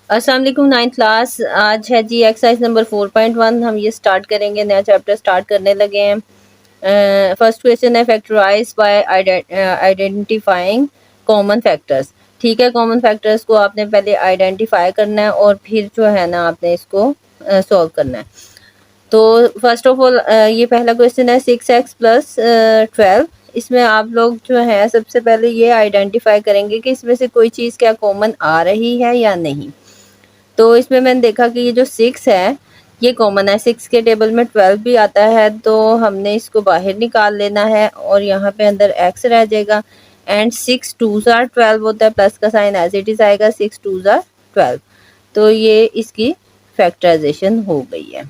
अस्सलाम वालेकुम। 9th class आज है जी एक्सरसाइज नंबर 4.1। हम ये स्टार्ट करेंगे, नया चैप्टर स्टार्ट करने लगे हैं। फर्स्ट क्वेश्चन है factorise by identifying common factors. ठीक है, कॉमन फैक्टर्स को आपने पहले आइडेंटिफाई करना है और फिर जो है ना आपने इसको सॉल्व करना है। तो फर्स्ट ऑफ ऑल ये पहला क्वेश्चन है 6x प्लस 12। इसमें आप लोग जो है सबसे पहले ये आइडेंटिफाई करेंगे कि इसमें से कोई चीज़ क्या कॉमन आ रही है या नहीं। तो इसमें मैंने देखा कि ये जो 6 है ये कॉमन है, 6 के टेबल में 12 भी आता है, तो हमने इसको बाहर निकाल लेना है और यहाँ पे अंदर x रह जाएगा। एंड 6 2s are 12 होता है, प्लस का साइन एज इट इज आएगा, 6 2s are 12। तो ये इसकी फैक्टराइजेशन हो गई है।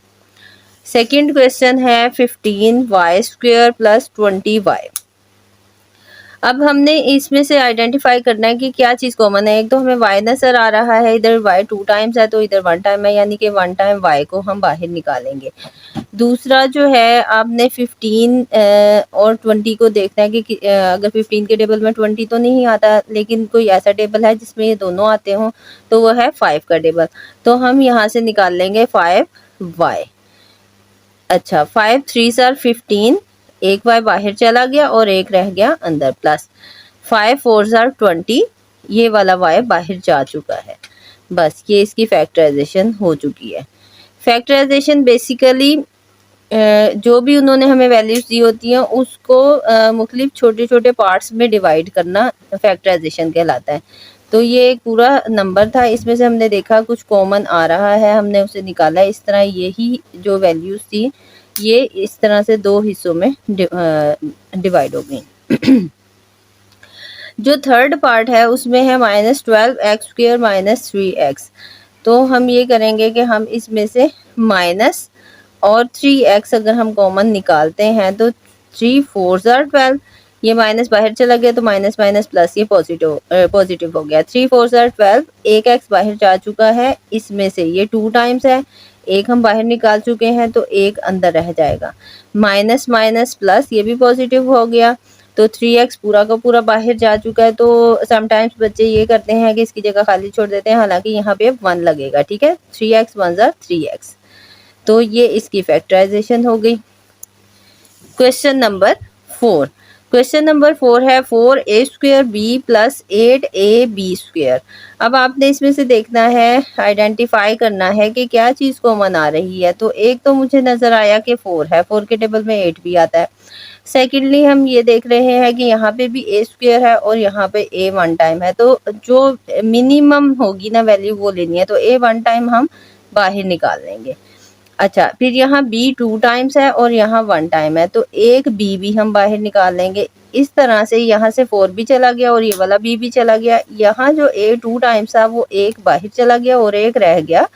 सेकंड क्वेश्चन है 15y स्क्वायर प्लस 20y। अब हमने इसमें से आइडेंटिफाई करना है कि क्या चीज़ कॉमन है। एक तो हमें y नज़र आ रहा है, इधर y 2 टाइम्स है तो इधर 1 टाइम है, यानी कि 1 टाइम y को हम बाहर निकालेंगे। दूसरा जो है आपने 15 और 20 को देखना है कि अगर 15 के टेबल में 20 तो नहीं आता, लेकिन कोई ऐसा टेबल है जिसमें ये दोनों आते हों, तो वो है 5 का टेबल। तो हम यहाँ से निकाल लेंगे 5y। अच्छा, 5 3s are 15, एक y बाहर चला गया और एक रह गया अंदर, प्लस 5 4s are 20, ये वाला y बाहर जा चुका है। बस ये इसकी फैक्टराइजेशन हो चुकी है। फैक्टराइजेशन बेसिकली जो भी उन्होंने हमें वैल्यूज दी होती हैं उसको मुख्तलिफ छोटे छोटे पार्ट्स में डिवाइड करना फैक्टराइजेशन कहलाता है। तो ये एक पूरा नंबर था, इसमें से हमने देखा कुछ कॉमन आ रहा है, हमने उसे निकाला। इस तरह यही जो वैल्यूज थी ये इस तरह से दो हिस्सों में डिवाइड हो गई। जो थर्ड पार्ट है उसमें है -12x स्क्वायर माइनस 3x। तो हम ये करेंगे कि हम इसमें से माइनस और 3x अगर हम कॉमन निकालते हैं तो 3 4s are 12, ये माइनस बाहर चला गया तो माइनस माइनस प्लस, ये पॉजिटिव हो गया। 3 4s are 12, एक x बाहर जा चुका है, इसमें से ये 2 टाइम्स है, एक हम बाहर निकाल चुके हैं तो एक अंदर रह जाएगा। माइनस माइनस प्लस, ये भी पॉजिटिव हो गया, तो 3x पूरा का पूरा बाहर जा चुका है। तो समटाइम्स बच्चे ये करते हैं कि इसकी जगह खाली छोड़ देते हैं, हालांकि यहाँ पे 1 लगेगा। ठीक है, 3x 1s are 3x। तो ये इसकी फैक्टराइजेशन हो गई। Question number 4। क्वेश्चन नंबर 4 है 4a square b plus 8ab square. अब आपने इसमें से देखना है, आइडेंटिफाई करना है कि क्या चीज़ कॉमन आ रही है। तो एक तो मुझे नज़र आया कि 4 है, 4 के टेबल में 8 भी आता है। सेकेंडली हम ये देख रहे हैं कि यहाँ पे भी a स्क्वायर है और यहाँ पे a 1 टाइम है, तो जो मिनिमम होगी ना वैल्यू वो लेनी है, तो a 1 टाइम हम बाहर निकाल लेंगे। अच्छा, फिर यहाँ b 2 टाइम्स है और यहाँ 1 टाइम है, तो एक b भी हम बाहर निकाल लेंगे। इस तरह से यहाँ से 4 भी चला गया और ये वाला b भी चला गया। यहाँ जो a 2 टाइम्स था वो एक बाहर चला गया और एक रह गया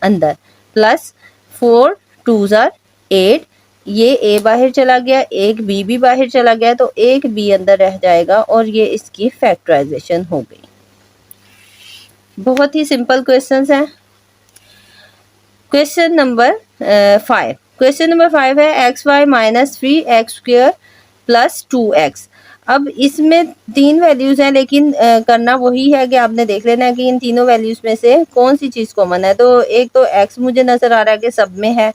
अंदर, प्लस 4 2s are 8, ये a बाहर चला गया, एक b भी बाहर चला गया, तो एक b अंदर रह जाएगा और ये इसकी फैक्टराइजेशन हो गई। बहुत ही सिंपल क्वेश्चंस हैं। Question number 5। क्वेश्चन नंबर 5 है xy minus 3x square plus 2x। अब इसमें 3 वैल्यूज हैं, लेकिन करना वही है कि आपने देख लेना है कि इन तीनों वैल्यूज में से कौन सी चीज़ कॉमन है। तो एक तो x मुझे नज़र आ रहा है कि सब में है,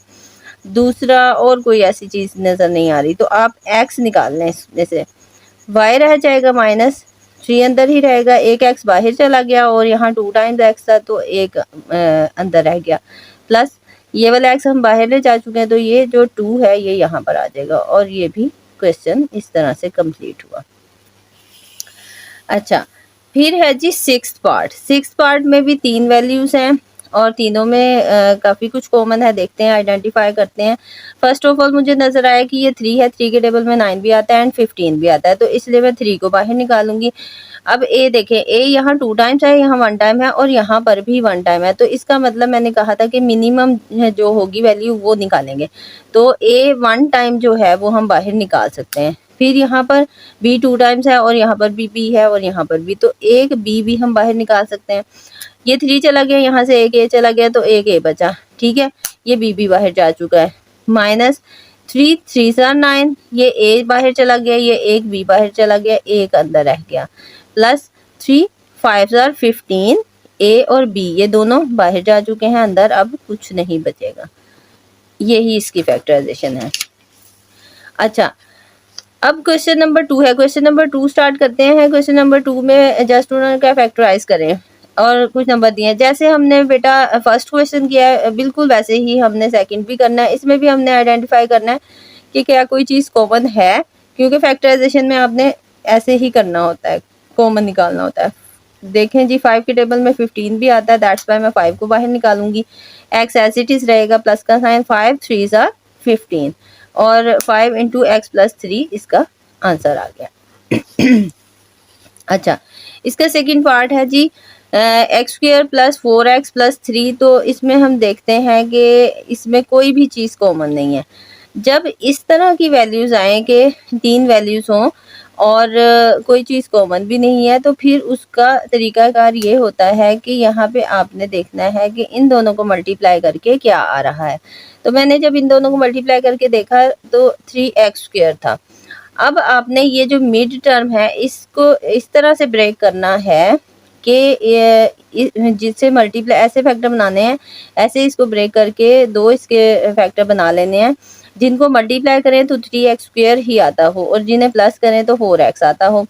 दूसरा और कोई ऐसी चीज़ नज़र नहीं आ रही, तो आप x निकाल लें। इसमें से y रह जाएगा माइनस 3 अंदर ही रहेगा, एक x बाहर चला गया और यहाँ 2 टाइम्स x था तो एक अंदर रह गया, प्लस ये वाला x हम बाहर ले जा चुके हैं, तो ये जो 2 है ये यहाँ पर आ जाएगा और ये भी क्वेश्चन इस तरह से कंप्लीट हुआ। अच्छा, फिर है जी 6th पार्ट। 6th पार्ट में भी 3 वैल्यूज हैं और तीनों में काफ़ी कुछ कॉमन है। देखते हैं, आइडेंटिफाई करते हैं। फर्स्ट ऑफ ऑल मुझे नज़र आया कि ये 3 है, 3 के टेबल में 9 भी आता है एंड 15 भी आता है, तो इसलिए मैं 3 को बाहर निकालूंगी। अब a देखें, a यहाँ 2 टाइम्स है, यहाँ 1 टाइम है और यहाँ पर भी 1 टाइम है, तो इसका मतलब मैंने कहा था कि मिनिमम जो होगी वैल्यू वो निकालेंगे। तो a 1 टाइम जो है वो हम बाहर निकाल सकते हैं। फिर यहाँ पर b 2 टाइम्स है और यहाँ पर भी b है और यहाँ पर भी, तो एक b भी हम बाहर निकाल सकते हैं। ये 3 चला गया, यहाँ से एक a चला गया तो एक a बचा। ठीक है, ये b भी बाहर जा चुका है। माइनस 3 3s are 9, ये a बाहर चला गया, ये एक b बाहर चला गया, एक अंदर रह गया, प्लस 3 5s are 15, ए और बी ये दोनों बाहर जा चुके हैं अंदर, अब कुछ नहीं बचेगा। यही इसकी फैक्टराइजेशन है। अच्छा, अब क्वेश्चन नंबर 2 है। क्वेश्चन नंबर 2 स्टार्ट करते हैं। क्वेश्चन नंबर 2 में जस्ट उन्होंने क्या फैक्टराइज करें और कुछ नंबर दिए हैं। जैसे हमने बेटा फर्स्ट क्वेश्चन किया है बिल्कुल वैसे ही हमने सेकंड भी करना है। इसमें भी हमने आइडेंटिफाई करना है कि क्या कोई चीज़ कॉमन है, क्योंकि फैक्टराइजेशन में आपने ऐसे ही करना होता है, कॉमन निकालना होता है। देखें जी 5 के टेबल में 15 भी आता है, दैट्स वाई मैं 5 को बाहर निकालूंगी। एक्स एज इट इज रहेगा, प्लस का साइन, 5 3 आर 15 और 5 इंटू एक्स प्लस 3 इसका आंसर आ गया। अच्छा, इसका सेकंड पार्ट है g x square plus 4x plus 3। तो इसमें हम देखते हैं कि इसमें कोई भी चीज़ कॉमन नहीं है। जब इस तरह की वैल्यूज़ आए कि 3 वैल्यूज़ हों और कोई चीज़ कॉमन भी नहीं है, तो फिर उसका तरीकाकार ये होता है कि यहाँ पे आपने देखना है कि इन दोनों को मल्टीप्लाई करके क्या आ रहा है। तो मैंने जब इन दोनों को मल्टीप्लाई करके देखा तो 3x स्क्वेयर था। अब आपने ये जो मिड टर्म है इसको इस तरह से ब्रेक करना है कि जिससे मल्टीप्लाई ऐसे फैक्टर बनाने हैं, ऐसे इसको ब्रेक करके 2 इसके फैक्टर बना लेने हैं। जिनको मल्टीप्लाई करें तो 3x स्क्वेयर ही आता हो और जिन्हें प्लस करें तो 4x आता हो।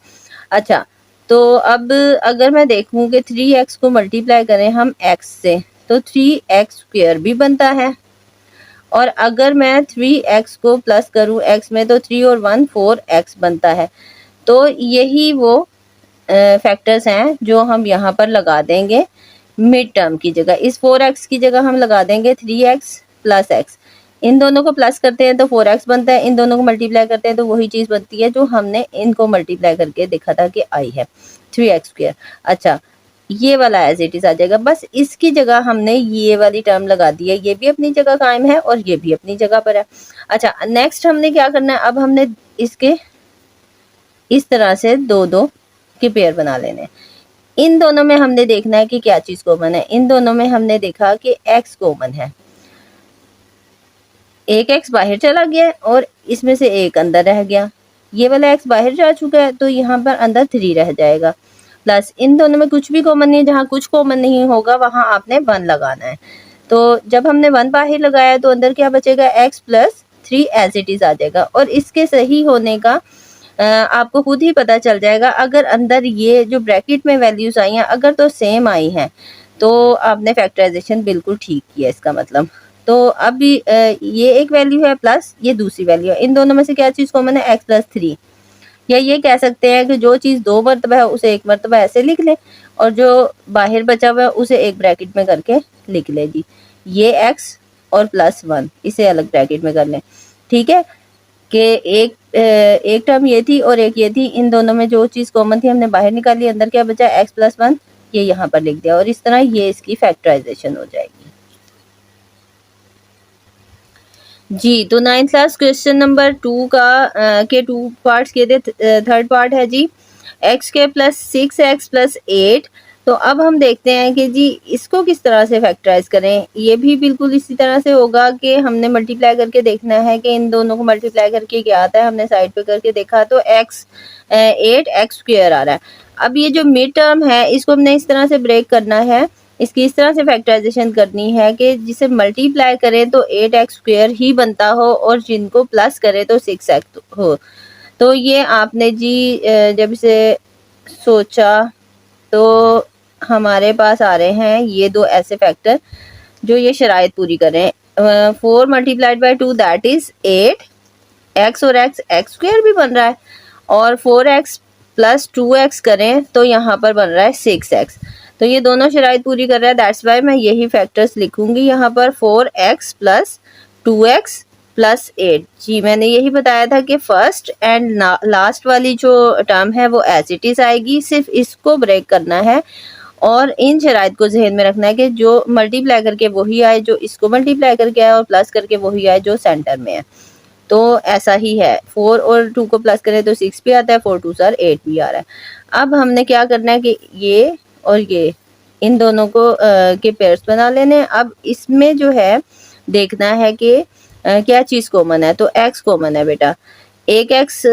अच्छा, तो अब अगर मैं देखूं कि 3x को मल्टीप्लाई करें हम x से तो 3x स्क्वेयर भी बनता है, और अगर मैं 3x को प्लस करूं x में तो 3 और 1 4x बनता है। तो यही वो फैक्टर्स हैं जो हम यहाँ पर लगा देंगे मिड टर्म की जगह। इस 4x की जगह हम लगा देंगे 3x प्लस x। इन दोनों को प्लस करते हैं तो 4x बनता है, इन दोनों को मल्टीप्लाई करते हैं तो वही चीज़ बनती है जो हमने इनको मल्टीप्लाई करके देखा था कि आई है 3x स्क्वेयर। अच्छा, ये वाला एज इट इज आ जाएगा, बस इसकी जगह हमने ये वाली टर्म लगा दी है। ये भी अपनी जगह कायम है और ये भी अपनी जगह पर है। अच्छा, नेक्स्ट हमने क्या करना है, अब हमने इसके इस तरह से 2-2 के पेयर बना लेने हैं। इन दोनों में हमने देखना है कि क्या चीज़ कॉमन है। इन दोनों में हमने देखा कि x कॉमन है, एक x बाहर चला गया और इसमें से एक अंदर रह गया। ये वाला x बाहर जा चुका है तो यहाँ पर अंदर 3 रह जाएगा। प्लस इन दोनों में कुछ भी कॉमन नहीं है, जहाँ कुछ कॉमन नहीं होगा वहाँ आपने 1 लगाना है। तो जब हमने 1 बाहर लगाया तो अंदर क्या बचेगा, x plus 3 as it is आ जाएगा। और इसके सही होने का आपको खुद ही पता चल जाएगा। अगर अंदर ये जो ब्रैकेट में वैल्यूज आई हैं अगर तो सेम आई हैं तो आपने फैक्टराइजेशन बिल्कुल ठीक किया इसका मतलब। तो अब ये एक वैल्यू है प्लस ये दूसरी वैल्यू है, इन दोनों में से क्या चीज़ कॉमन है, x प्लस 3। या ये कह सकते हैं कि जो चीज़ 2 मरतबा है उसे 1 मरतबा ऐसे लिख लें और जो बाहर बचा हुआ है उसे एक ब्रैकेट में करके लिख ले जी। ये x और प्लस 1 इसे अलग ब्रैकेट में कर लें, ठीक है। कि एक टर्म ये थी और एक ये थी, इन दोनों में जो चीज़ कॉमन थी हमने बाहर निकाली, अंदर क्या बचा x प्लस 1, ये यहाँ पर लिख दिया और इस तरह ये इसकी फैक्टराइजेशन हो जाएगी जी। तो 9th क्लास क्वेश्चन नंबर 2 का के 2 पार्ट्स किए थे। थर्ड पार्ट है जी एक्स के प्लस 6x प्लस 8। तो अब हम देखते हैं कि जी इसको किस तरह से फैक्टराइज करें। ये भी बिल्कुल इसी तरह से होगा कि हमने मल्टीप्लाई करके देखना है कि इन दोनों को मल्टीप्लाई करके क्या आता है। हमने साइड पे करके देखा तो 8x स्क्वेयर आ रहा है। अब ये जो मिड टर्म है इसको हमने इस तरह से ब्रेक करना है, इसकी इस तरह से फैक्टराइजेशन करनी है कि जिसे मल्टीप्लाई करें तो 8x स्क्वेयर ही बनता हो और जिनको प्लस करें तो 6x हो। तो ये आपने जी जब इसे सोचा तो हमारे पास आ रहे हैं ये 2 ऐसे फैक्टर जो ये शराइत पूरी करें। 4 multiplied by 2 that is 8, x और x स्क्वेयर भी बन रहा है और 4x प्लस 2x करें तो यहाँ पर बन रहा है 6x। तो ये दोनों शराइत पूरी कर रहा है, दैट्स वाई मैं यही फैक्टर्स लिखूंगी यहाँ पर 4x प्लस 2x प्लस 8। जी मैंने यही बताया था कि फर्स्ट एंड लास्ट वाली जो टर्म है वो एज इट इज आएगी, सिर्फ इसको ब्रेक करना है और इन शराइत को जहन में रखना है कि जो मल्टीप्लाई करके वही आए जो इसको मल्टीप्लाई करके आए और प्लस करके वही आए जो सेंटर में है। तो ऐसा ही है, 4 और 2 को प्लस करें तो 6 भी आता है, 4 2 8 भी आ रहा है। अब हमने क्या करना है कि ये और ये इन दोनों को के पेयर्स बना लेने हैं। अब इसमें जो है देखना है कि क्या चीज़ कॉमन है। तो x कॉमन है बेटा, एक x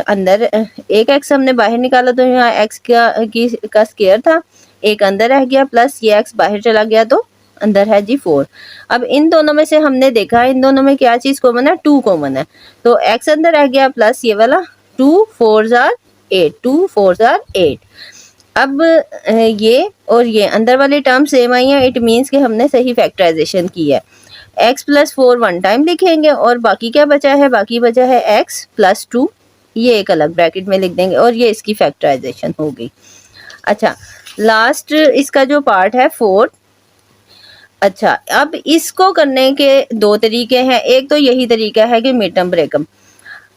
अंदर एक x हमने बाहर निकाला तो यहाँ x का स्क्वायर था, एक अंदर रह गया, प्लस ये x बाहर चला गया तो अंदर है जी 4। अब इन दोनों में से हमने देखा इन दोनों में क्या चीज कॉमन है, 2 कॉमन है, तो x अंदर रह गया प्लस ये वाला 2 4 जार 8, 2 4 जार 8। अब ये और ये अंदर वाली टर्म सेम आई है, इट मीन्स कि हमने सही फैक्टराइजेशन की है। x प्लस 4 वन टाइम लिखेंगे और बाकी क्या बचा है, बाकी बचा है x प्लस 2, ये एक अलग ब्रैकेट में लिख देंगे और ये इसकी फैक्टराइजेशन हो गई। अच्छा, लास्ट इसका जो पार्ट है 4। अच्छा, अब इसको करने के दो तरीके हैं, एक तो यही तरीका है कि मिड टर्म ब्रेकअप,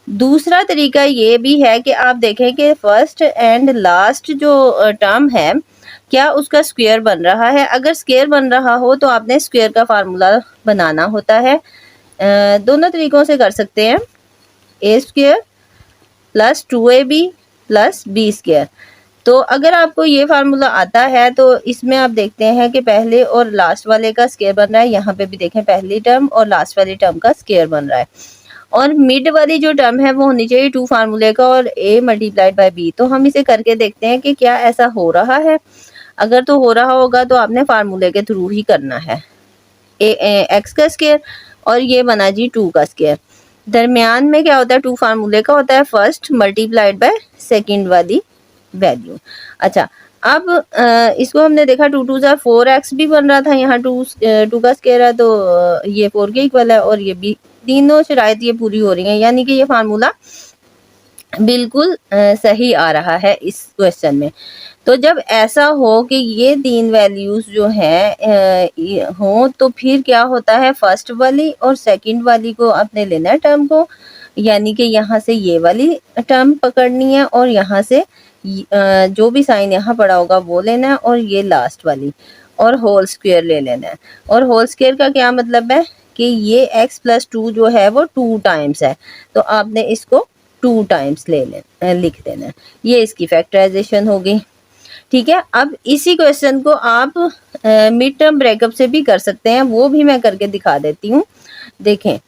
दूसरा तरीका ये भी है कि आप देखें कि फर्स्ट एंड लास्ट जो टर्म है क्या उसका स्क्वायर बन रहा है। अगर स्क्वायर बन रहा हो तो आपने स्क्वायर का फार्मूला बनाना होता है। दोनों तरीकों से कर सकते हैं, a square plus 2ab plus b square. तो अगर आपको ये फार्मूला आता है तो इसमें आप देखते हैं कि पहले और लास्ट वाले का स्क्वायर बन रहा है, यहाँ पे भी देखें पहली टर्म और लास्ट वाली टर्म का स्क्वायर बन रहा है, और मिड वाली जो टर्म है वो होनी चाहिए 2 फार्मूले का और a मल्टीप्लाइड बाय b। तो हम इसे करके देखते हैं कि क्या ऐसा हो रहा है। अगर तो हो रहा होगा तो आपने फार्मूले के थ्रू ही करना है, x का स्क्वायर और ये बना जी 2 का स्क्वायर। दरमियान में क्या होता है, 2 फार्मूले का होता है फर्स्ट मल्टीप्लाइड बाय सेकेंड वाली वैल्यू। अच्छा, अब इसको हमने देखा 2 2 जार 4x भी बन रहा था, यहाँ 2 का स्क्वायर है तो ये 4 के इक्वल है और ये भी, तीनों शराइत ये पूरी हो रही हैं, यानी कि ये फार्मूला बिल्कुल सही आ रहा है इस क्वेश्चन में। तो जब ऐसा हो कि ये 3 वैल्यूज जो हैं हो तो फिर क्या होता है, फर्स्ट वाली और सेकंड वाली को आपने लेना है टर्म को, यानी कि यहाँ से ये वाली टर्म पकड़नी है और यहाँ से जो भी साइन यहाँ पड़ा होगा वो लेना है और ये लास्ट वाली और होल स्क्वायर ले लेना है। और होल स्क्वायर का क्या मतलब है कि ये x प्लस 2 जो है वो 2 टाइम्स है, तो आपने इसको 2 टाइम्स लिख देना है। ये इसकी फैक्टराइजेशन हो गई। ठीक है, अब इसी क्वेश्चन को आप मिड टर्म ब्रेकअप से भी कर सकते हैं, वो भी मैं करके दिखा देती हूँ। देखें,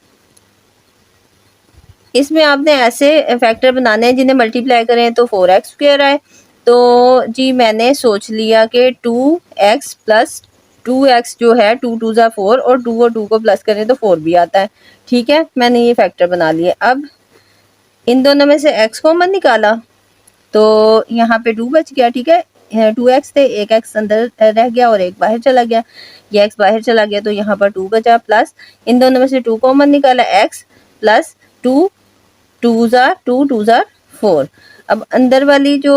इसमें आपने ऐसे फैक्टर बनाने हैं जिन्हें मल्टीप्लाई करें तो 4x स्क्वायर आए। तो जी मैंने सोच लिया कि 2x प्लस 2x जो है 2 2 ज़ा 4 और 2 और 2 को प्लस करें तो 4 भी आता है। ठीक है, मैंने ये फैक्टर बना लिए। अब इन दोनों में से x कॉमन निकाला तो यहाँ पे 2 बच गया। ठीक है, 2x थे, एक x अंदर रह गया और एक बाहर चला गया, ये x बाहर चला गया तो यहाँ पर 2 बचा, प्लस इन दोनों में से 2 कॉमन निकाला, x प्लस 2 2 ज़ार 2 2 ज़ार 4। अब अंदर वाली जो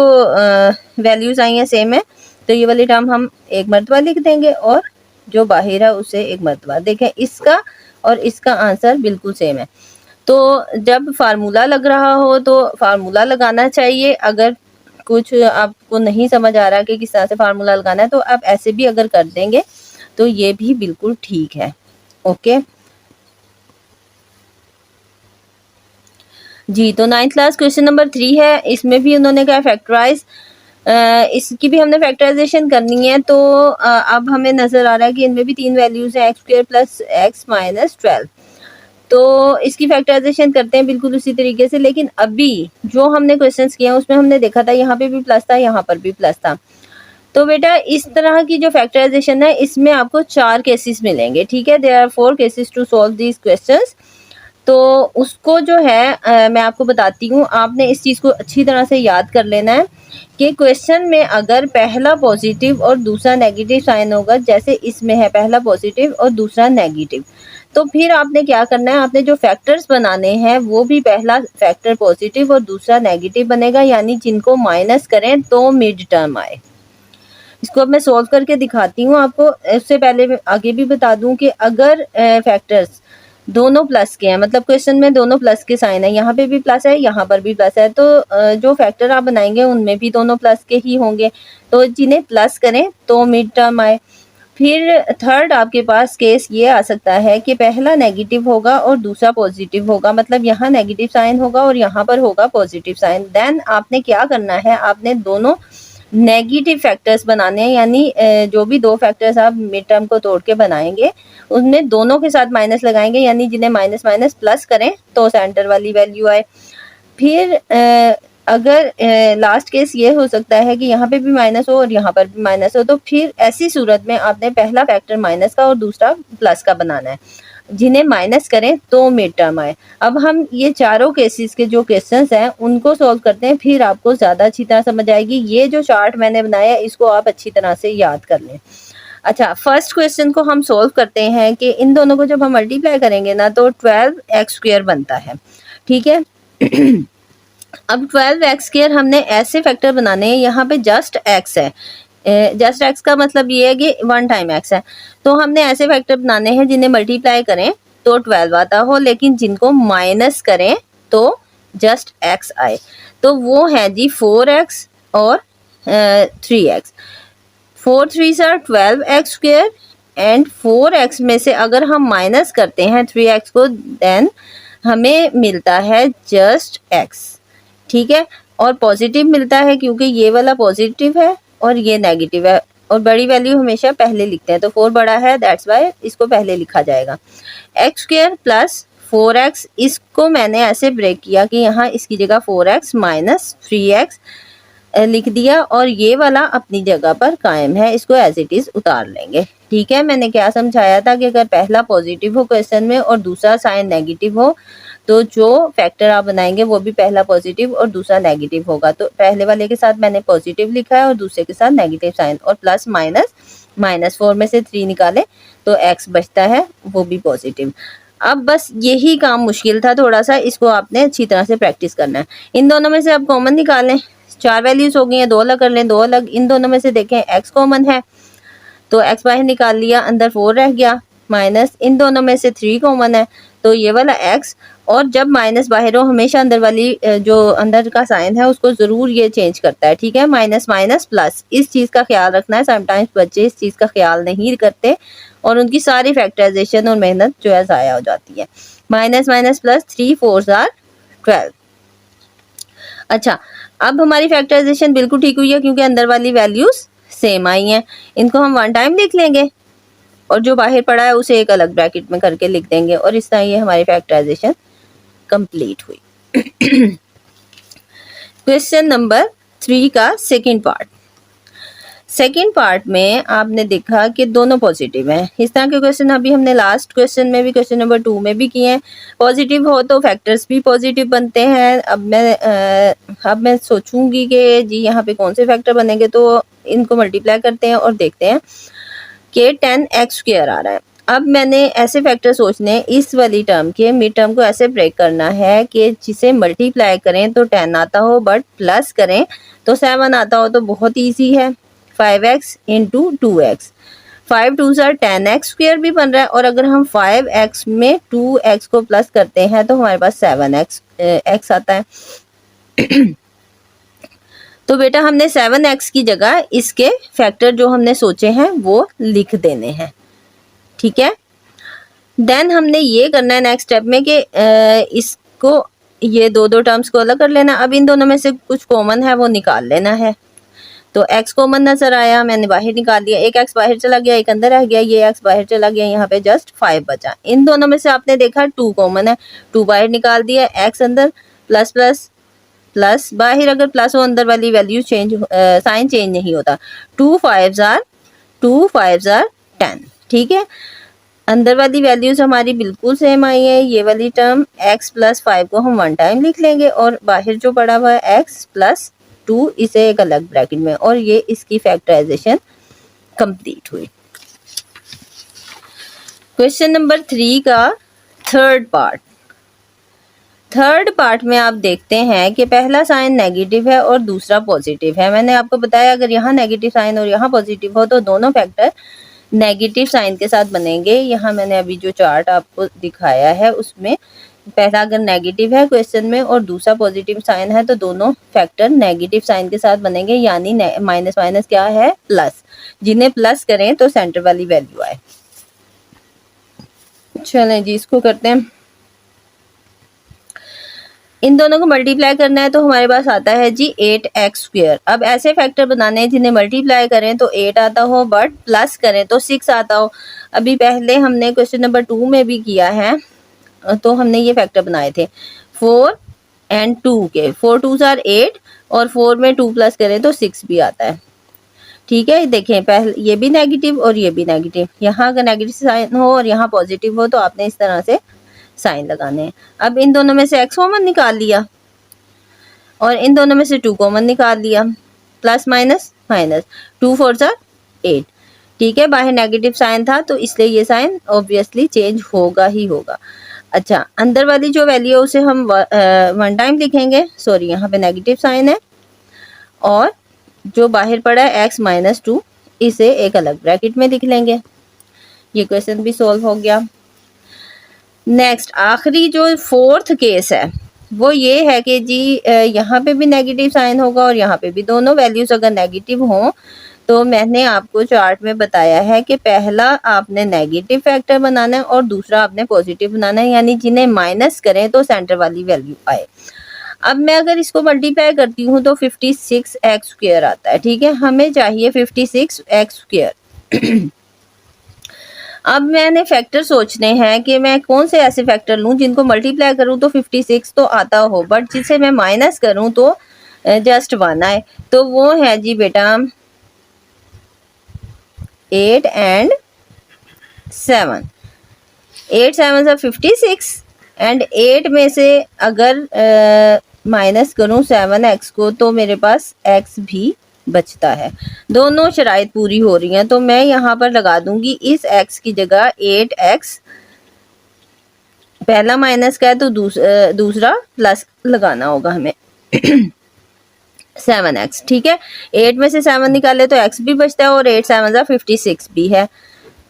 वैल्यूज आई हैं सेम है तो ये वाली टर्म हम एक मरतबा लिख देंगे और जो बाहर है उसे एक मरतबा। देखें, इसका और इसका आंसर बिल्कुल सेम है। तो जब फार्मूला लग रहा हो तो फार्मूला लगाना चाहिए। अगर कुछ आपको नहीं समझ आ रहा कि किस तरह से फार्मूला लगाना है तो आप ऐसे भी अगर कर देंगे तो ये भी बिल्कुल ठीक है। ओके जी, तो 9th क्लास क्वेश्चन नंबर 3 है, इसमें भी उन्होंने कहा फैक्टराइज, इसकी भी हमने फैक्टराइजेशन करनी है। तो अब हमें नज़र आ रहा है कि इनमें भी 3 वैल्यूज़ हैं, x square plus x minus 12। तो इसकी फैक्टराइजेशन करते हैं बिल्कुल उसी तरीके से, लेकिन अभी जो हमने क्वेश्चंस किए हैं उसमें हमने देखा था यहाँ पे भी प्लस था, यहाँ पर भी प्लस था। तो बेटा इस तरह की जो फैक्टराइजेशन है इसमें आपको 4 केसेस मिलेंगे। ठीक है, there are 4 cases to solve these questions. तो उसको जो है मैं आपको बताती हूँ, आपने इस चीज़ को अच्छी तरह से याद कर लेना है कि क्वेश्चन में अगर पहला पॉजिटिव और दूसरा नेगेटिव साइन होगा, जैसे इसमें है पहला पॉजिटिव और दूसरा नेगेटिव, तो फिर आपने क्या करना है, आपने जो फैक्टर्स बनाने हैं वो भी पहला फैक्टर पॉजिटिव और दूसरा नेगेटिव बनेगा, यानी जिनको माइनस करें तो मिड टर्म आए। इसको अब मैं सॉल्व करके दिखाती हूँ आपको। इससे पहले आगे भी बता दूं कि अगर फैक्टर्स दोनों प्लस के हैं, मतलब क्वेश्चन में दोनों प्लस के साइन है, यहाँ पे भी प्लस है यहाँ पर भी प्लस है, तो जो फैक्टर आप बनाएंगे उनमें भी दोनों प्लस के ही होंगे, तो जिन्हें प्लस करें तो मिड टर्म आए। फिर थर्ड आपके पास केस ये आ सकता है कि पहला नेगेटिव होगा और दूसरा पॉजिटिव होगा, मतलब यहाँ नेगेटिव साइन होगा और यहाँ पर होगा पॉजिटिव साइन। देन आपने क्या करना है, आपने दोनों नेगेटिव फैक्टर्स बनाने हैं, यानी जो भी 2 फैक्टर्स आप मिड टर्म को तोड़ के बनाएंगे उनमें दोनों के साथ माइनस लगाएंगे, यानी जिन्हें माइनस माइनस प्लस करें तो सेंटर वाली वैल्यू आए। फिर अगर लास्ट केस ये हो सकता है कि यहाँ पे भी माइनस हो और यहाँ पर भी माइनस हो, तो फिर ऐसी सूरत में आपने पहला फैक्टर माइनस का और दूसरा प्लस का बनाना है। जिन्हें माइनस करें तो मिड टर्म आए। अब हम ये चारों केसेस के जो क्वेश्चंस हैं उनको सॉल्व करते हैं, फिर आपको ज़्यादा अच्छी तरह समझ आएगी। ये जो चार्ट मैंने बनाया है इसको आप अच्छी तरह से याद कर लें। अच्छा, फर्स्ट क्वेश्चन को हम सॉल्व करते हैं कि इन दोनों को जब हम मल्टीप्लाई करेंगे ना तो 12x² बनता है। ठीक है। अब 12x² हमने ऐसे फैक्टर बनाने हैं, यहाँ पे जस्ट x है, जस्ट x का मतलब ये है कि 1 टाइम x है, तो हमने ऐसे फैक्टर बनाने हैं जिन्हें मल्टीप्लाई करें तो 12 आता हो, लेकिन जिनको माइनस करें तो जस्ट x आए। तो वो है जी 4x और 3x। 4 3s are 12x² and 4x में से अगर हम माइनस करते हैं 3x को, देन हमें मिलता है जस्ट x। ठीक है, और पॉजिटिव मिलता है क्योंकि ये वाला पॉजिटिव है और ये नेगेटिव है, और बड़ी वैल्यू हमेशा पहले लिखते हैं, तो 4 बड़ा है, दैट्स वाई इसको पहले लिखा जाएगा। x² प्लस 4x, इसको मैंने ऐसे ब्रेक किया कि यहाँ इसकी जगह 4x माइनस 3x लिख दिया, और ये वाला अपनी जगह पर कायम है, इसको एज इट इज उतार लेंगे। ठीक है, मैंने क्या समझाया था कि अगर पहला पॉजिटिव हो क्वेश्चन में और दूसरा साइन नेगेटिव हो तो जो फैक्टर आप बनाएंगे वो भी पहला पॉजिटिव और दूसरा नेगेटिव होगा। तो पहले वाले के साथ मैंने पॉजिटिव लिखा है और दूसरे के साथ नेगेटिव साइन, और प्लस माइनस 4 में से 3 निकाले तो x बचता है, वो भी पॉजिटिव। अब बस यही काम मुश्किल था थोड़ा सा, इसको आपने अच्छी तरह से प्रैक्टिस करना है। इन दोनों में से आप कॉमन निकालें, 4 वैल्यूज हो गई हैं, 2 अलग कर लें, 2 अलग। इन दोनों में से देखें x कॉमन है तो x बाहर निकाल लिया, अंदर 4 रह गया, माइनस इन दोनों में से 3 कॉमन है तो ये वाला x, और जब माइनस बाहर हो हमेशा अंदर वाली जो अंदर का साइन है उसको ज़रूर ये चेंज करता है। ठीक है, माइनस माइनस प्लस, इस चीज़ का ख्याल रखना है। समटाइम्स बच्चे इस चीज़ का ख्याल नहीं करते और उनकी सारी फैक्टराइजेशन और मेहनत जो है ज़ाया हो जाती है। Minus minus plus 3 4s are 12। अच्छा, अब हमारी फैक्टराइजेशन बिल्कुल ठीक हुई है क्योंकि अंदर वाली वैल्यूज सेम आई हैं। इनको हम 1 टाइम लिख लेंगे और जो बाहर पड़ा है उसे एक अलग ब्रैकेट में करके लिख देंगे, और इस तरह ये हमारी फैक्टराइजेशन कंप्लीट हुई। क्वेश्चन नंबर 3 का सेकंड पार्ट। सेकंड पार्ट में आपने देखा कि दोनों पॉजिटिव हैं। इस तरह के क्वेश्चन अभी हमने लास्ट क्वेश्चन में भी, क्वेश्चन नंबर 2 में भी किए हैं। पॉजिटिव हो तो फैक्टर्स भी पॉजिटिव बनते हैं। अब मैं सोचूंगी कि जी यहाँ पे कौन से फैक्टर बनेंगे, तो इनको मल्टीप्लाई करते हैं और देखते हैं कि 10x² आ रहा है। अब मैंने ऐसे फैक्टर सोचने, इस वाली टर्म के मिड टर्म को ऐसे ब्रेक करना है कि जिसे मल्टीप्लाई करें तो 10 आता हो, बट प्लस करें तो 7 आता हो। तो बहुत ईजी है, 5x into 2x, 5 2s are 10x² भी बन रहा है, और अगर हम 5x में 2x को प्लस करते हैं तो हमारे पास 7x आता है। तो बेटा हमने 7x की जगह इसके फैक्टर जो हमने सोचे हैं वो लिख देने हैं। ठीक है, देन हमने ये करना है नेक्स्ट स्टेप में कि इसको, ये दो टर्म्स को अलग कर लेना। अब इन दोनों में से कुछ कॉमन है वो निकाल लेना है। तो x कॉमन नजर आया, मैंने बाहर निकाल दिया, एक x बाहर चला गया, एक अंदर रह गया, ये x बाहर चला गया, यहाँ पे जस्ट 5 बचा। इन दोनों में से आपने देखा 2 कॉमन है, 2 बाहर निकाल दिया, x अंदर, प्लस प्लस प्लस, बाहर अगर प्लस हो अंदर वाली वैल्यू चेंज, साइन चेंज नहीं होता। 2 5s are 10। ठीक है, अंदर वाली वैल्यूज हमारी बिल्कुल सेम आई है। ये वाली टर्म x प्लस 5 को हम 1 टाइम लिख लेंगे, और बाहर जो पड़ा हुआ है x प्लस 2 इसे एक अलग ब्रैकेट में, और ये इसकी फैक्टराइजेशन कंप्लीट हुई। क्वेश्चन नंबर 3 का थर्ड पार्ट। थर्ड पार्ट में आप देखते हैं कि पहला साइन नेगेटिव है और दूसरा पॉजिटिव है। मैंने आपको बताया अगर यहाँ नेगेटिव साइन और यहाँ पॉजिटिव हो तो दोनों फैक्टर नेगेटिव साइन के साथ बनेंगे। यहाँ मैंने अभी जो चार्ट आपको दिखाया है उसमें पहला अगर नेगेटिव है क्वेश्चन में और दूसरा पॉजिटिव साइन है तो दोनों फैक्टर नेगेटिव साइन के साथ बनेंगे, यानी माइनस माइनस क्या है, प्लस। जिन्हें प्लस करें तो सेंटर वाली वैल्यू आए। चलें जी, इसको करते हैं। इन दोनों को मल्टीप्लाई करना है तो हमारे पास आता है जी 8x²। अब ऐसे फैक्टर बनाने हैं जिन्हें मल्टीप्लाई करें तो 8 आता हो, बट प्लस करें तो 6 आता हो। अभी पहले हमने क्वेश्चन नंबर 2 में भी किया है, तो हमने ये फैक्टर बनाए थे 4 एंड 2 के, 4 2s आर 8 और 4 में 2 प्लस करें तो 6 भी आता है। ठीक है, देखें पहले ये भी नेगेटिव और ये भी नेगेटिव, यहाँ अगर नेगेटिव साइन हो और यहाँ पॉजिटिव हो तो आपने इस तरह से साइन लगाने हैं। अब इन दोनों में से x कॉमन निकाल लिया और इन दोनों में से 2 कॉमन निकाल लिया, प्लस माइनस माइनस, 2 4 सा 8। ठीक है, बाहर नेगेटिव साइन था तो इसलिए ये साइन ऑब्वियसली चेंज होगा ही होगा। अच्छा, अंदर वाली जो वैल्यू है उसे हम 1 टाइम लिखेंगे, सॉरी यहाँ पे नेगेटिव साइन है, और जो बाहर पड़ा है x माइनस 2 इसे एक अलग ब्रैकेट में लिख लेंगे। ये क्वेश्चन भी सॉल्व हो गया। नेक्स्ट आखिरी जो फोर्थ केस है वो ये है कि जी यहाँ पे भी नेगेटिव साइन होगा और यहाँ पे भी, दोनों वैल्यूज अगर नेगेटिव हों तो मैंने आपको चार्ट में बताया है कि पहला आपने नेगेटिव फैक्टर बनाना है और दूसरा आपने पॉजिटिव बनाना है, यानी जिन्हें माइनस करें तो सेंटर वाली वैल्यू आए। अब मैं अगर इसको मल्टीप्लाई करती हूँ तो 56x स्क्वायर आता है। ठीक है, हमें चाहिए 56x स्क्वायर। अब मैंने फैक्टर सोचने हैं कि मैं कौन से ऐसे फैक्टर लूं जिनको मल्टीप्लाई करूं तो 56 तो आता हो, बट जिसे मैं माइनस करूं तो जस्ट 1 आए। तो वो है जी बेटा 8 एंड 7। 8 7 से 56 एंड 8 में से अगर माइनस करूं 7x को तो मेरे पास x भी बचता है। दोनों शराइत पूरी हो रही हैं तो मैं यहाँ पर लगा दूंगी इस x की जगह 8x, पहला माइनस का है तो दूसरा प्लस लगाना होगा हमें 7x। ठीक है, 8 में से 7 निकाले तो x भी बचता है और 8 7 56 भी है।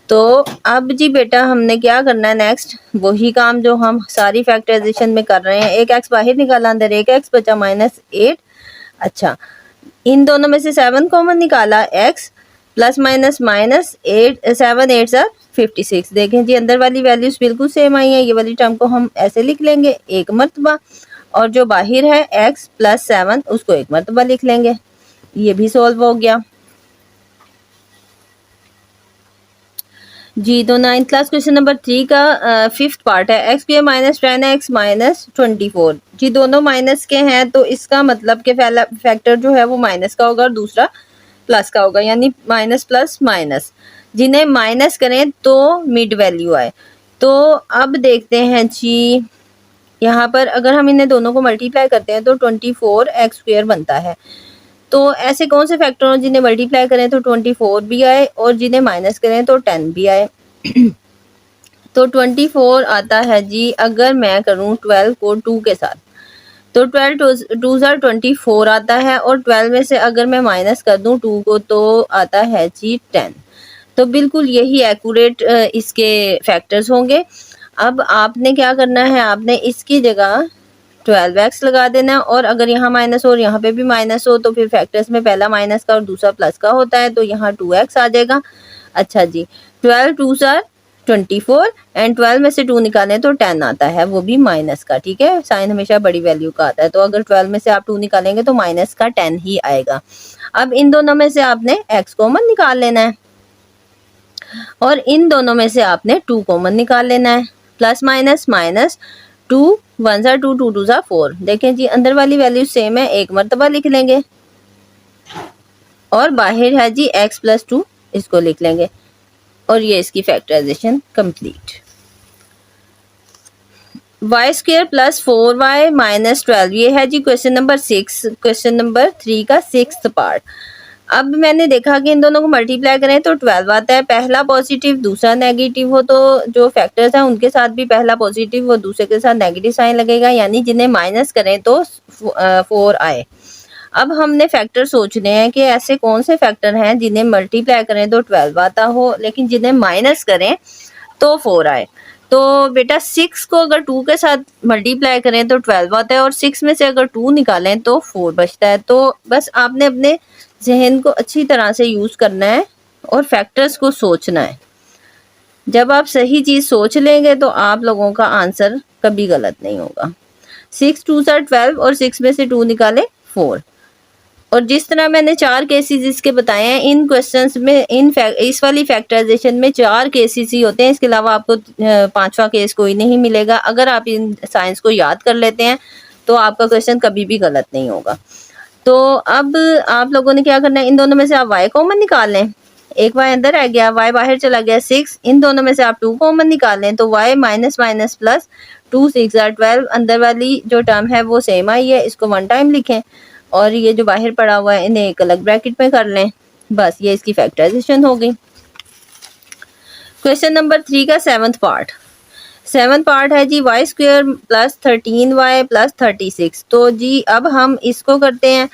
तो अब जी बेटा हमने क्या करना है नेक्स्ट, वही काम जो हम सारी फैक्टराइजेशन में कर रहे हैं। एक x बाहर निकाला, अंदर एक x बचा -8। अच्छा, इन दोनों में से 7 कॉमन निकाला, x प्लस माइनस माइनस 8 7 8 सा 56। देखें जी अंदर वाली वैल्यूज बिल्कुल सेम आई है, ये वाली टर्म को हम ऐसे लिख लेंगे एक मरतबा, और जो बाहर है x प्लस 7 उसको एक मरतबा लिख लेंगे। ये भी सॉल्व हो गया जी। तो 9th क्लास क्वेश्चन नंबर 3 का 5th पार्ट है, x square minus 10x minus 24। जी दोनों माइनस के हैं तो इसका मतलब कि पहला फैक्टर जो है वो माइनस का होगा और दूसरा प्लस का होगा, यानी माइनस प्लस माइनस। जिन्हें माइनस करें तो मिड वैल्यू आए। तो अब देखते हैं जी, यहाँ पर अगर हम इन्हें दोनों को मल्टीप्लाई करते हैं तो 24x स्क्वायर बनता है। तो ऐसे कौन से फैक्टर हो जिन्हें मल्टीप्लाई करें तो 24 भी आए और जिन्हें माइनस करें तो 10 भी आए। तो 24 आता है जी अगर मैं करूं 12 को 2 के साथ, तो 12 2 24 आता है, और 12 में से अगर मैं माइनस कर दूं 2 को तो आता है जी 10। तो बिल्कुल यही एक्यूरेट इसके फैक्टर्स होंगे। अब आपने क्या करना है, आपने इसकी जगह 12x लगा देना, और अगर यहाँ माइनस हो और यहाँ पे भी माइनस हो तो फिर फैक्टर्स में पहला माइनस का और दूसरा प्लस का होता है, तो यहाँ 2x आ जाएगा। अच्छा जी, 12 2 24 एंड 12 में से 2 निकालें तो 10 आता है, वो भी माइनस का। ठीक है, साइन हमेशा बड़ी वैल्यू का आता है, तो अगर 12 में से आप 2 निकालेंगे तो माइनस का 10 ही आएगा। अब इन दोनों में से आपने x कॉमन निकाल लेना है और इन दोनों में से आपने 2 कॉमन निकाल लेना है। प्लस माइनस माइनस, 2 1 सा 2 2 2 सा 4। देखें जी अंदर वाली वैल्यू सेम है, एक मरतबा लिख लेंगे, और बाहर है जी x प्लस 2, इसको लिख लेंगे, और ये इसकी factorisation complete. y square plus 4y minus 12, ये है जी क्वेश्चन नंबर 6, क्वेश्चन नंबर 3 का 6th पार्ट। अब मैंने देखा कि इन दोनों को मल्टीप्लाई करें तो 12 आता है, पहला पॉजिटिव दूसरा नेगेटिव हो तो जो फैक्टर्स हैं उनके साथ भी पहला पॉजिटिव और दूसरे के साथ नेगेटिव साइन लगेगा, यानी जिन्हें माइनस करें तो 4 आए। अब हमने फैक्टर सोचने हैं कि ऐसे कौन से फैक्टर हैं जिन्हें मल्टीप्लाई करें तो 12 आता हो लेकिन जिन्हें माइनस करें तो 4 आए। तो बेटा 6 को अगर 2 के साथ मल्टीप्लाई करें तो 12 आता है, और 6 में से अगर 2 निकालें तो 4 बचता है। तो बस आपने अपने जहन को अच्छी तरह से यूज़ करना है और फैक्टर्स को सोचना है। जब आप सही चीज़ सोच लेंगे तो आप लोगों का आंसर कभी गलत नहीं होगा। 6 2 12 और 6 में से 2 निकाले 4। और जिस तरह मैंने 4 केसेस इसके बताए हैं, इन क्वेश्चंस में इस वाली फैक्टराइजेशन में 4 केसेस ही होते हैं, इसके अलावा आपको 5वां केस कोई नहीं मिलेगा। अगर आप इन साइंस को याद कर लेते हैं तो आपका क्वेश्चन कभी भी गलत नहीं होगा। तो अब आप लोगों ने क्या करना है, इन दोनों में से आप y कॉमन निकाल लें, एक y अंदर आ गया, y बाहर चला गया 6, इन दोनों में से आप 2 कॉमन निकाल लें तो y minus minus plus 2 6 or 12, अंदर वाली जो टर्म है वो सेम आई है, इसको 1 टाइम लिखें और ये जो बाहर पड़ा हुआ है इन्हें एक अलग ब्रैकेट में कर लें, बस ये इसकी फैक्टराइजेशन हो गई। क्वेश्चन नंबर 3 का सेवंथ पार्ट है g y square plus 13y plus 36। तो जी अब हम इसको करते हैं,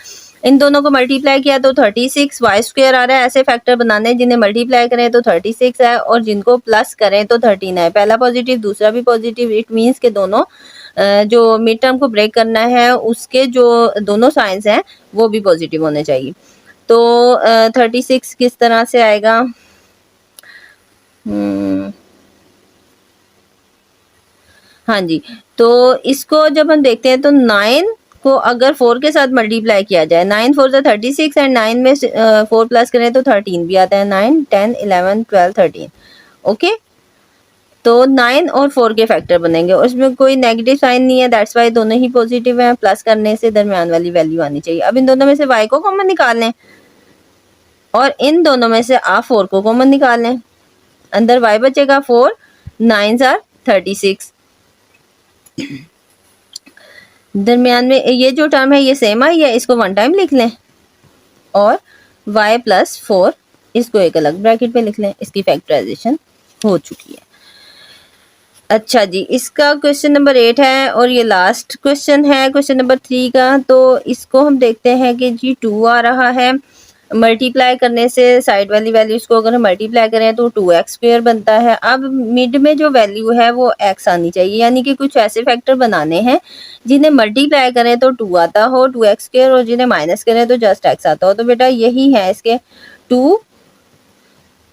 इन दोनों को मल्टीप्लाई किया तो 36 वाई स्क्वायर आ रहा है, ऐसे फैक्टर बनाने जिन्हें मल्टीप्लाई करें तो 36 है और जिनको प्लस करें तो 13 है, पहला पॉजिटिव दूसरा भी पॉजिटिव, इट मीन्स के दोनों जो मिड टर्म को ब्रेक करना है उसके जो दोनों साइंस हैं वो भी पॉजिटिव होने चाहिए। तो 36 किस तरह से आएगा, हाँ जी, तो इसको जब हम देखते हैं तो 9 को अगर 4 के साथ मल्टीप्लाई किया जाए, 9 4 से 36 एंड 9 में 4 प्लस करें तो 13 भी आता है, 9 10 11 12 13। ओके, तो 9 और 4 के फैक्टर बनेंगे, उसमें कोई नेगेटिव साइन नहीं है, दैट्स वाई दोनों ही पॉजिटिव हैं, प्लस करने से दरमियान वाली वैल्यू आनी चाहिए। अब इन दोनों में से y को कॉमन निकाल लें और इन दोनों में से आप 4 को कॉमन निकाल लें, अंदर y बचेगा 4, 9 आर 36, दरमियान में ये जो टर्म है ये सेम आई है, इसको 1 टाइम लिख लें और y प्लस 4 इसको एक अलग ब्रैकेट में लिख लें, इसकी फैक्टराइजेशन हो चुकी है। अच्छा जी, इसका क्वेश्चन नंबर 8 है और ये लास्ट क्वेश्चन है क्वेश्चन नंबर 3 का। तो इसको हम देखते हैं कि जी 2 आ रहा है, मल्टीप्लाई करने से साइड वाली वैल्यूज को अगर हम मल्टीप्लाई करें तो 2x स्क्वायर बनता है। अब मिड में जो वैल्यू है वो x आनी चाहिए, यानी कि कुछ ऐसे फैक्टर बनाने हैं जिन्हें मल्टीप्लाई करें तो 2 आता हो 2x स्क्वायर और जिन्हें माइनस करें तो जस्ट x आता हो। तो बेटा यही है इसके 2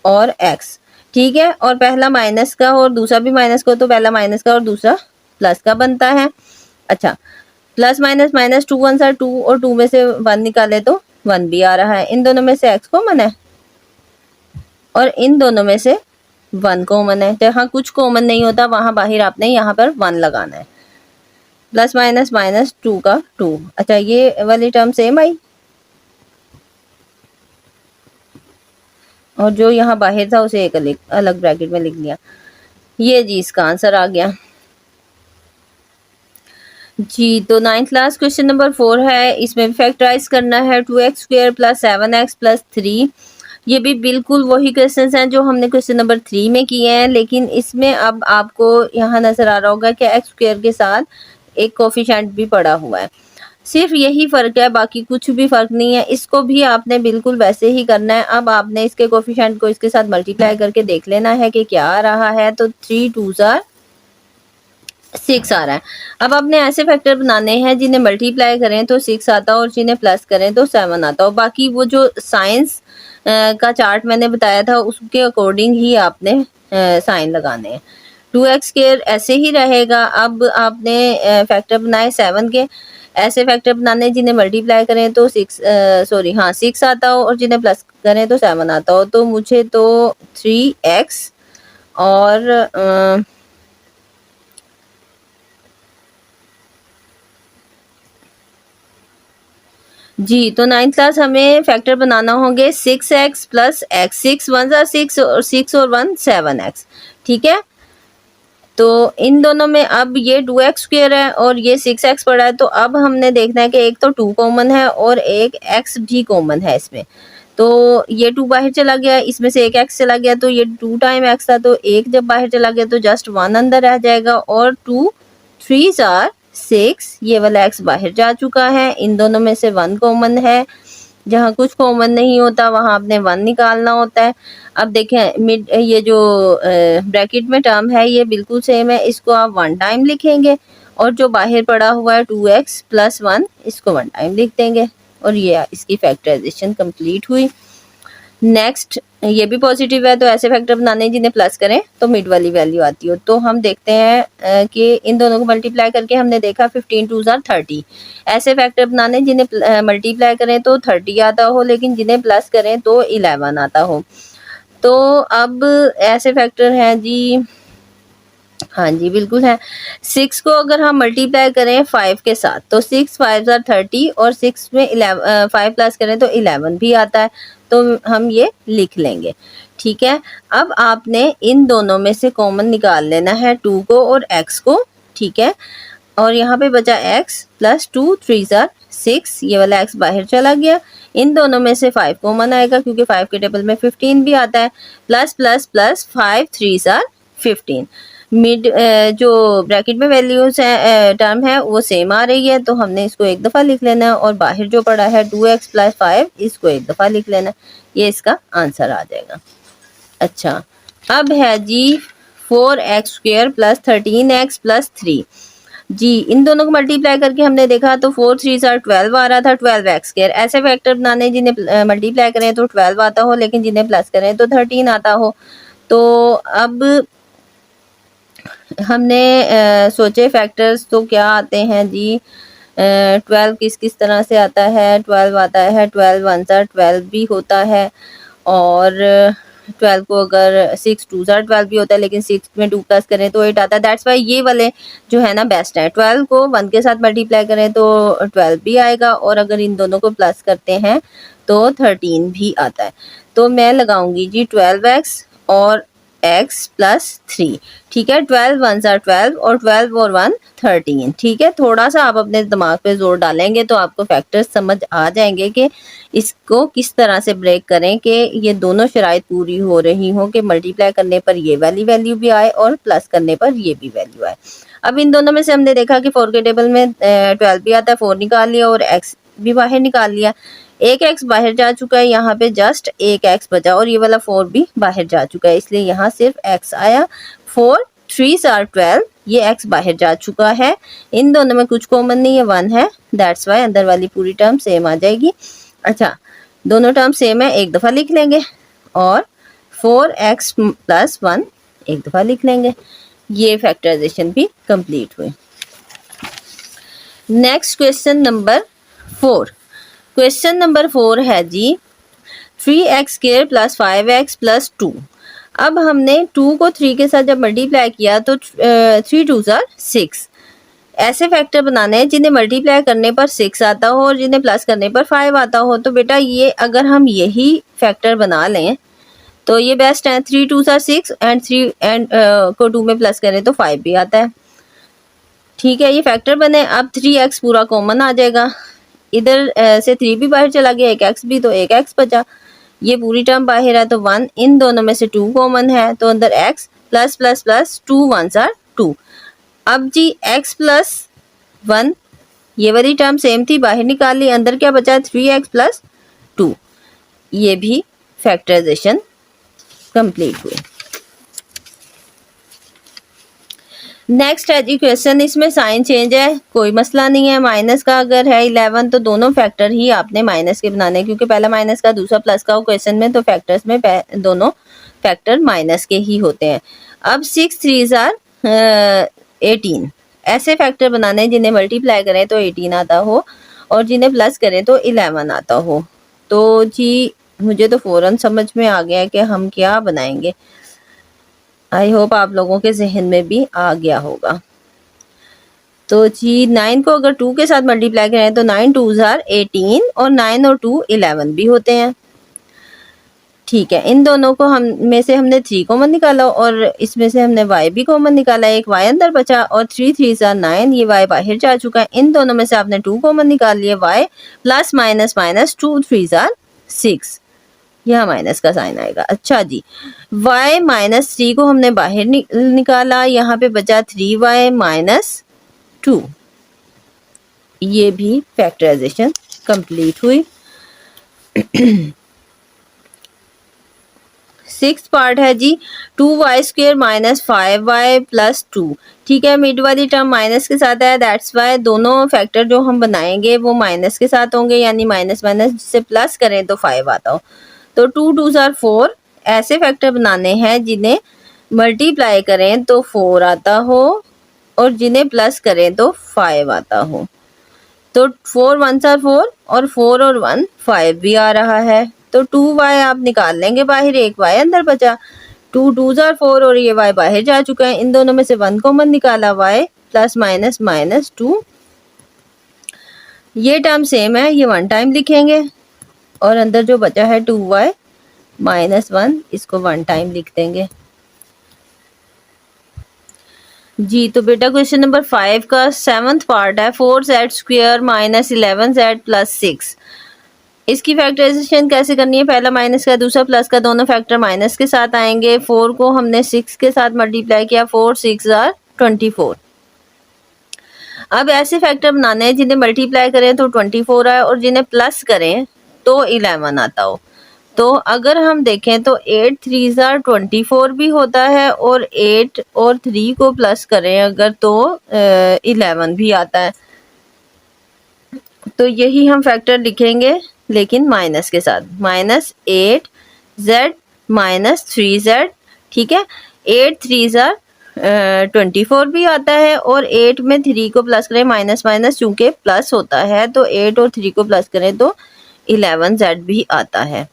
और x, ठीक है, और पहला माइनस का और दूसरा भी माइनस का, तो पहला माइनस का और दूसरा प्लस का बनता है। अच्छा, प्लस माइनस माइनस 2 1 सा 2 और 2 में से 1 निकाले तो 1 भी आ रहा है, इन दोनों में से x कॉमन है और इन दोनों में से 1 कॉमन है, जहाँ कुछ कॉमन नहीं होता वहां बाहर आपने यहाँ पर 1 लगाना है। प्लस माइनस माइनस 2 का 2, अच्छा ये वाली टर्म सेम आई और जो यहाँ बाहर था उसे एक अलग ब्रैकेट में लिख लिया, ये जी इसका आंसर आ गया जी। तो 9th क्लास क्वेश्चन नंबर 4 है, इसमें फैक्टराइज करना है 2x square plus 7x plus 3। ये भी बिल्कुल वही क्वेश्चंस हैं जो हमने क्वेश्चन नंबर 3 में किए हैं, लेकिन इसमें अब आपको यहाँ नजर आ रहा होगा कि x स्क्वायर के साथ एक कोफिशिएंट भी पड़ा हुआ है, सिर्फ यही फ़र्क है, बाकी कुछ भी फ़र्क नहीं है। इसको भी आपने बिल्कुल वैसे ही करना है। अब आपने इसके कोफिशिएंट को इसके साथ मल्टीप्लाई करके देख लेना है कि क्या आ रहा है, तो 3 2 आर 6 आ रहा है। अब आपने ऐसे फैक्टर बनाने हैं जिन्हें मल्टीप्लाई करें तो 6 आता हो और जिन्हें प्लस करें तो 7 आता हो। बाकी वो जो साइंस का चार्ट मैंने बताया था उसके अकॉर्डिंग ही आपने साइन लगाने हैं। 2x स्क्वायर ऐसे ही रहेगा। अब आपने फैक्टर बनाए 7 के, ऐसे फैक्टर बनाने जिन्हें मल्टीप्लाई करें तो 6 आता हो और जिन्हें प्लस करें तो 7 आता हो। तो मुझे तो 3x और जी, तो 9th क्लास हमें फैक्टर बनाना होंगे 6x प्लस x, 6 1 ज़ा 6 और 6 और 1 7x, ठीक है। तो इन दोनों में अब ये 2x स्क्वायर है और ये 6x पड़ा है, तो अब हमने देखना है कि एक तो 2 कॉमन है और एक x भी कॉमन है इसमें। तो ये 2 बाहर चला गया, इसमें से एक x चला गया, तो ये 2 टाइम x था, तो एक जब बाहर चला गया तो जस्ट 1 अंदर रह जाएगा और 2 3 आर 6, ये वाला x बाहर जा चुका है। इन दोनों में से 1 कॉमन है, जहाँ कुछ कॉमन नहीं होता वहाँ आपने 1 निकालना होता है। अब देखें मिड ये जो ब्रैकेट में टर्म है ये बिल्कुल सेम है, इसको आप 1 टाइम लिखेंगे और जो बाहर पड़ा हुआ है 2x प्लस 1 इसको 1 टाइम लिख देंगे और ये इसकी फैक्टराइजेशन कंप्लीट हुई। नेक्स्ट ये भी पॉजिटिव है, तो ऐसे फैक्टर बनाने जिन्हें प्लस करें तो मिड वाली वैल्यू आती हो। तो हम देखते हैं कि इन दोनों को मल्टीप्लाई करके हमने देखा 15 2 आर 30। ऐसे फैक्टर बनाने जिन्हें मल्टीप्लाई करें तो 30 आता हो, लेकिन जिन्हें प्लस करें तो 11 आता हो। तो अब ऐसे फैक्टर हैं जी हाँ जी बिल्कुल है। 6 को अगर हम मल्टीप्लाई करें 5 के साथ तो 6 5 आर 30 और 6 में 5 प्लस करें तो 11 भी आता है, तो हम ये लिख लेंगे। ठीक है, अब आपने इन दोनों में से कॉमन निकाल लेना है 2 को और x को। ठीक है, और यहाँ पे बचा x प्लस 2 3 आर 6, ये वाला x बाहर चला गया। इन दोनों में से 5 कॉमन आएगा क्योंकि 5 के टेबल में 15 भी आता है, plus plus plus 5 3 or 15। Mid जो ब्रैकेट में वैल्यूज है टर्म है वो सेम आ रही है, तो हमने इसको एक दफ़ा लिख लेना है, और बाहर जो पड़ा है 2x प्लस 5 इसको एक दफ़ा लिख लेना है, ये इसका आंसर आ जाएगा। अच्छा, अब है जी 4x square plus 13x plus 3 जी। इन दोनों को मल्टीप्लाई करके हमने देखा तो 4 3 आर 12 आ रहा था, 12x स्क्वायर। ऐसे फैक्टर बनाने जिन्हें मल्टीप्लाई करें तो 12 आता हो, लेकिन जिन्हें प्लस करें तो 13 आता हो। तो अब हमने सोचे फैक्टर्स तो क्या आते हैं जी। 12 किस किस तरह से आता है, 12 आता है 12 वन सा 12 भी होता है, और 12 को अगर 6 2 सा 12 भी होता है, लेकिन 6 में 2 प्लस करें तो 8 आता है। दैट्स वाई ये वाले जो है ना बेस्ट है। 12 को 1 के साथ मल्टीप्लाई करें तो 12 भी आएगा, और अगर इन दोनों को प्लस करते हैं तो 13 भी आता है। तो मैं लगाऊंगी जी 12x और x प्लस 3। ठीक है, 12 वन सा 12 और 12 और 1 13। ठीक है, थोड़ा सा आप अपने दिमाग पे जोर डालेंगे तो आपको फैक्टर्स समझ आ जाएंगे कि इसको किस तरह से ब्रेक करें कि ये दोनों शराइत पूरी हो रही हो कि मल्टीप्लाई करने पर ये वाली वैल्यू भी आए और प्लस करने पर ये भी वैल्यू आए। अब इन दोनों में से हमने देखा कि 4 के टेबल में 12 भी आता है, 4 निकाल लिया और x भी बाहर निकाल लिया। एक x बाहर जा चुका है, यहाँ पे जस्ट एक x बचा, और ये वाला 4 भी बाहर जा चुका है, इसलिए यहाँ सिर्फ x आया। 4 3 आर 12, ये x बाहर जा चुका है। इन दोनों में कुछ कॉमन नहीं है, 1 है, दैट्स वाई अंदर वाली पूरी टर्म सेम आ जाएगी। अच्छा, दोनों टर्म सेम है, एक दफ़ा लिख लेंगे, और 4x प्लस 1 एक दफ़ा लिख लेंगे। ये फैक्टराइजेशन भी कंप्लीट हुई। Next question number 4। Question number 4 है जी 3x square plus 5x plus 2। अब हमने 2 को 3 के साथ जब मल्टीप्लाई किया तो 3 2 आर 6। ऐसे फैक्टर बनाने हैं जिन्हें मल्टीप्लाई करने पर 6 आता हो और जिन्हें प्लस करने पर 5 आता हो। तो बेटा ये अगर हम यही फैक्टर बना लें तो ये बेस्ट है। 3 2 आर 6 एंड 3 एंड को 2 में प्लस करें तो 5 भी आता है। ठीक है, ये फैक्टर बने। अब 3x पूरा कॉमन आ जाएगा, इधर से 3 भी बाहर चला गया, एक x भी, तो एक x बचा, ये पूरी टर्म बाहर है तो 1। इन दोनों में से 2 कॉमन है तो अंदर x plus plus plus 2 1s or 2। अब जी x प्लस 1 ये वाली टर्म सेम थी, बाहर निकाल ली, अंदर क्या बचा 3x प्लस 2। ये भी फैक्टराइजेशन कंप्लीट हुई। नेक्स्ट है जी क्वेश्चन, इसमें साइन चेंज है, कोई मसला नहीं है। माइनस का अगर है 11 तो दोनों फैक्टर ही आपने माइनस के बनाने, क्योंकि पहला माइनस का दूसरा प्लस का हो क्वेश्चन में, तो फैक्टर्स में दोनों फैक्टर माइनस के ही होते हैं। अब 6 3 आर 18। ऐसे फैक्टर बनाने जिन्हें मल्टीप्लाई करें तो 18 आता हो और जिन्हें प्लस करें तो 11 आता हो। तो जी मुझे तो फ़ौरन समझ में आ गया कि हम क्या बनाएंगे। आई होप आप लोगों के जहन में भी आ गया होगा। तो जी 9 को अगर 2 के साथ मल्टीप्लाई करें तो 9 2s आर 18 और 9 और 2 11 भी होते हैं। ठीक है, इन दोनों को हम में से हमने 3 कॉमन निकाला और इसमें से हमने y भी कॉमन निकाला, एक y अंदर बचा, और 3 3s आर 9, ये y बाहर जा चुका है। इन दोनों में से आपने 2 कॉमन निकाल लिए, y plus minus minus 2 3s or 6, यहाँ माइनस का साइन आएगा। अच्छा जी, y माइनस 3 को हमने बाहर निकाला, यहाँ पे बचा 3y माइनस 2। ये भी फैक्टराइजेशन कंप्लीट हुई। 6th पार्ट है जी 2y square minus 5y plus 2। ठीक है, मिड वाली टर्म माइनस के साथ है, दैट्स वाई दोनों फैक्टर जो हम बनाएंगे वो माइनस के साथ होंगे, यानी माइनस माइनस जिससे प्लस करें तो 5 आता हो। तो 2 2s आर 4। ऐसे फैक्टर बनाने हैं जिन्हें मल्टीप्लाई करें तो 4 आता हो और जिन्हें प्लस करें तो 5 आता हो। तो 4 1s आर 4 और 4 और 1 5 भी आ रहा है। तो 2y आप निकाल लेंगे बाहर, एक y अंदर बचा, 2 2s आर 4 और ये y बाहर जा चुका है। इन दोनों में से 1 कॉमन निकाला, y प्लस माइनस माइनस 2, ये टर्म सेम है, ये 1 टाइम लिखेंगे और अंदर जो बचा है 2y माइनस 1, इसको 1 टाइम लिख देंगे जी। तो बेटा क्वेश्चन नंबर 5 का 7th पार्ट है 4z square minus 11z plus 6। इसकी फैक्टराइजेशन कैसे करनी है? पहला माइनस का दूसरा प्लस का, दोनों फैक्टर माइनस के साथ आएंगे। 4 को हमने 6 के साथ मल्टीप्लाई किया, 4 6 आर 24। अब ऐसे फैक्टर बनाने हैं जिन्हें मल्टीप्लाई करें तो 24 आए और जिन्हें प्लस करें तो 11 आता हो। तो अगर हम देखें तो 8 3 आर 24 भी होता है और 8 और 3 को प्लस करें अगर तो 11 भी आता है। तो यही हम फैक्टर लिखेंगे लेकिन माइनस के साथ, माइनस 8z माइनस 3z, ठीक है। 8 3 आर 24 भी आता है और 8 में 3 को प्लस करें, माइनस माइनस चूंकि प्लस होता है तो 8 और 3 को प्लस करें तो 11z भी आता है।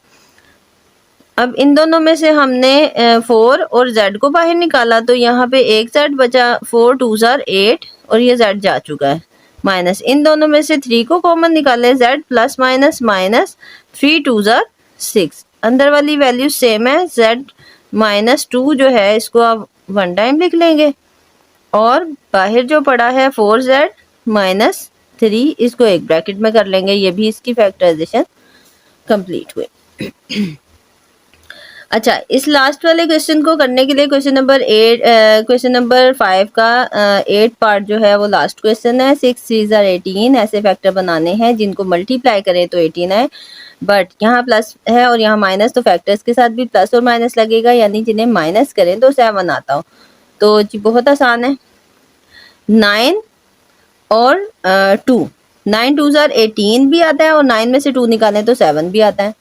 अब इन दोनों में से हमने 4 और z को बाहर निकाला तो यहाँ पे एक z बचा, 4 2s आर 8 और ये z जा चुका है, माइनस इन दोनों में से 3 को कॉमन निकाले, z plus minus minus 3 2s or 6, अंदर वाली वैल्यू सेम है, z माइनस 2 जो है इसको आप 1 टाइम लिख लेंगे और बाहर जो पड़ा है 4z माइनस 3 इसको एक ब्रैकेट में कर लेंगे। ये भी इसकी फैक्टराइजेशन कंप्लीट हुई। अच्छा, इस लास्ट वाले क्वेश्चन को करने के लिए क्वेश्चन नंबर 5 का 8 पार्ट जो है वो लास्ट क्वेश्चन है। 6 3 आर 18 ऐसे फैक्टर बनाने हैं जिनको मल्टीप्लाई करें तो 18 आए, बट यहाँ प्लस है और यहाँ माइनस, तो फैक्टर्स के साथ भी प्लस और माइनस लगेगा, यानी जिन्हें माइनस करें तो 7 आता हो। तो जी बहुत आसान है, 9 और 2, 9 2s आर 18 भी आता है और 9 में से 2 निकालें तो 7 भी आता है।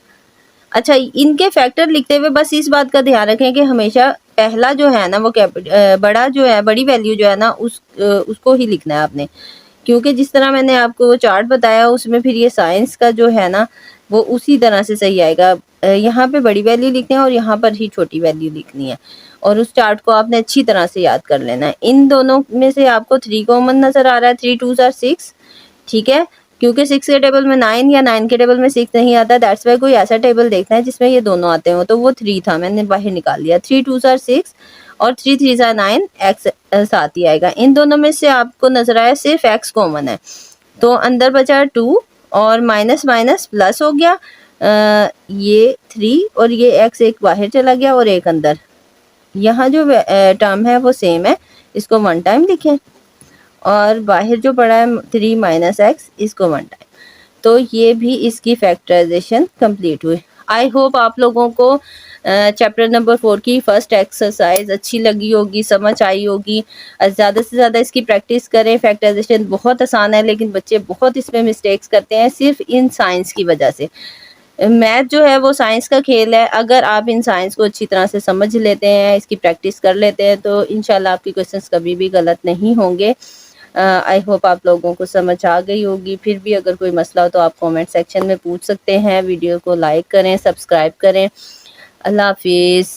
अच्छा, इनके फैक्टर लिखते हुए बस इस बात का ध्यान रखें कि हमेशा पहला जो है ना वो बड़ा जो है, बड़ी वैल्यू जो है ना उसको ही लिखना है आपने, क्योंकि जिस तरह मैंने आपको वो चार्ट बताया उसमें फिर ये साइंस का जो है ना वो उसी तरह से सही आएगा। यहाँ पे बड़ी वैल्यू लिखनी है और यहाँ पर ही छोटी वैल्यू लिखनी है और उस चार्ट को आपने अच्छी तरह से याद कर लेना है। इन दोनों में से आपको 3 कॉमन नजर आ रहा है, 3 2s आर 6, ठीक है, क्योंकि 6 के टेबल में 9 या 9 के टेबल में 6 नहीं आता, दैट्स वाई कोई ऐसा टेबल देखना है जिसमें ये दोनों आते हो। तो वो 3 था, मैंने बाहर निकाल लिया। 3 2s आर 6 और 3 3s आर 9, x साथ ही आएगा। इन दोनों में से आपको नजर आया सिर्फ x कॉमन है, तो अंदर बचा 2 और माइनस माइनस प्लस हो गया, ये 3 और ये x एक बाहर चला गया और एक अंदर। यहाँ जो टर्म है वो सेम है, इसको 1 टाइम लिखें और बाहर जो पड़ा है 3 माइनस एक्स, इसको 1 टाइम। तो ये भी इसकी फैक्टराइजेशन कंप्लीट हुई। आई होप आप लोगों को चैप्टर नंबर 4 की फर्स्ट एक्सरसाइज अच्छी लगी होगी, समझ आई होगी। ज़्यादा से ज़्यादा इसकी प्रैक्टिस करें। फैक्टराइजेशन बहुत आसान है लेकिन बच्चे बहुत इसमें मिस्टेक्स करते हैं सिर्फ इन साइंस की वजह से। मैथ जो है वो साइंस का खेल है, अगर आप इन साइंस को अच्छी तरह से समझ लेते हैं, इसकी प्रैक्टिस कर लेते हैं तो इंशाल्लाह आपके क्वेश्चंस कभी भी गलत नहीं होंगे। आई होप आप लोगों को समझ आ गई होगी। फिर भी अगर कोई मसला हो तो आप कमेंट सेक्शन में पूछ सकते हैं। वीडियो को लाइक करें, सब्सक्राइब करें। अल्लाह हाफिज़।